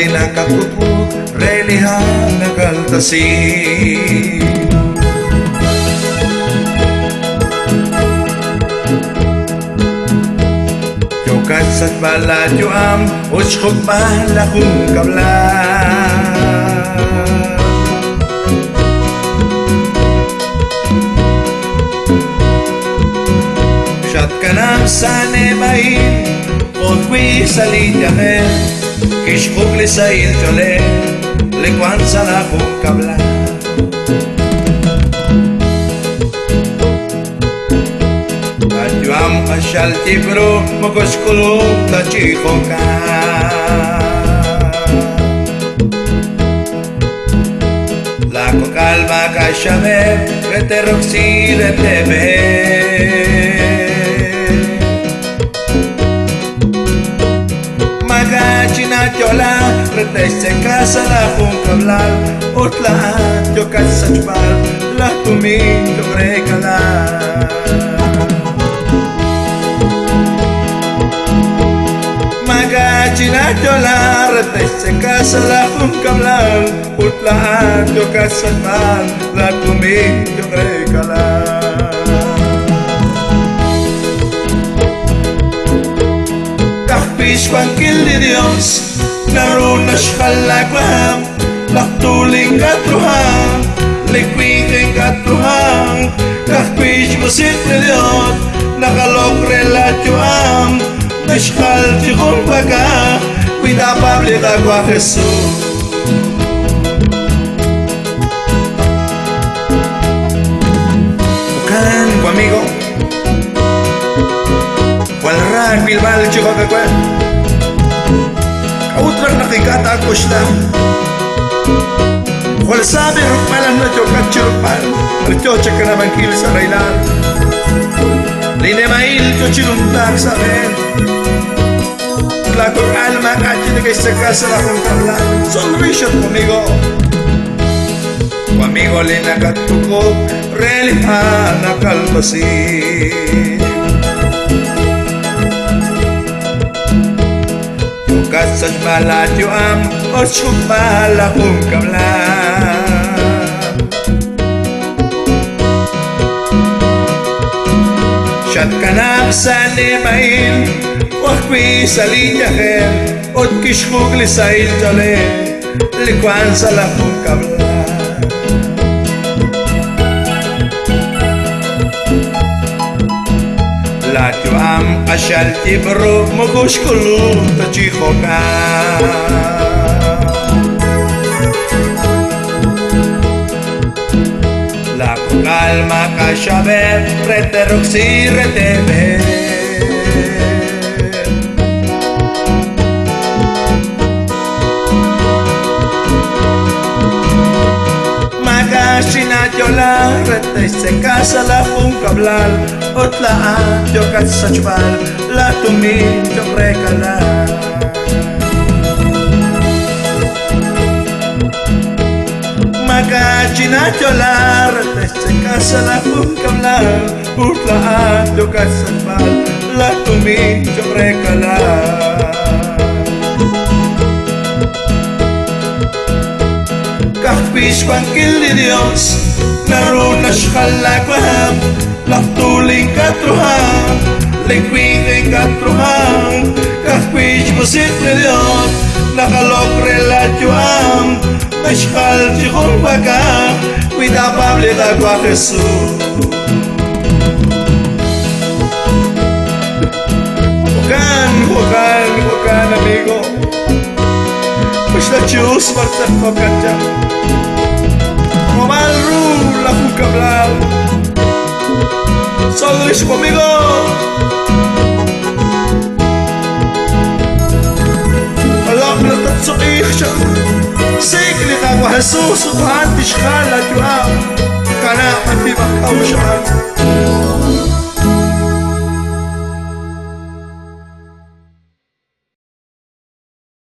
linakatutu relihan nakaltasi Yokatsat baladyo am Uchkog balakong kablan Shat kanam sane bain Odwi salid yahe Kishkog lisail jole Lekwan salakong kablan Adyam asyal tibro Magoskulog ta chikoka Lako kalma kasyame Rete roksi rete behe Chola, reteste casa la puncablal, otla yo casa chupal, la tumingo brecala. Magachina chola, reteste casa la puncablal, otla yo casa chupal, la tumingo brecala. Pangkil di Dios Naruna shalakwam Laktuling katruhang Likwinging katruhang Kakpish musit ni Dios Nakalok relatyoam Nashkal chikong baga Cuida pablik agua Jesús Bukan amigo Walrang bilbal chico que cual Kautrak nakikata ko siya Wal sabi rukmalan na chokat chirupal Archocha ka naman kil sa railan Linemail ko chirumtak sa men Lakor alma kachi na kaysa kasa na kong kamlan Sonrisyon kumigo Kumigo linakatuko Relihan na kalmasin Kasas baladyo am o chupala kong kamlan Siyat kanam sa limain Wakwi sa linyaken Ot kishkog lisail jale Likwan sa lakong kamlan Latyo am asyal tibro Mogoshkulu ta chikoka Lako kalma kasyabe Rete roksi rete be Sinadyola, rete se casa la puncablal Otlaan, yo casa chupal, la tumin, yo recala Sinadyola, rete se casa la puncablal Otlaan, yo casa chupal, la tumin, yo recala Kakpish pangkil di Dios Naruna shalakwam Laktuling katruhang Likwinging katruhang Kakpish musit ni Dios Nakalok relatyoam Nashkal chikong baga Cuida pablik agua Jesús Bukan amigo Pues la chus marta cocacha Momal ru la fucablal Sodris conmigo Allah na tatsuqih siya Siklit agua Jesús Tuhan tishkal at yuam Kana pati makaw siya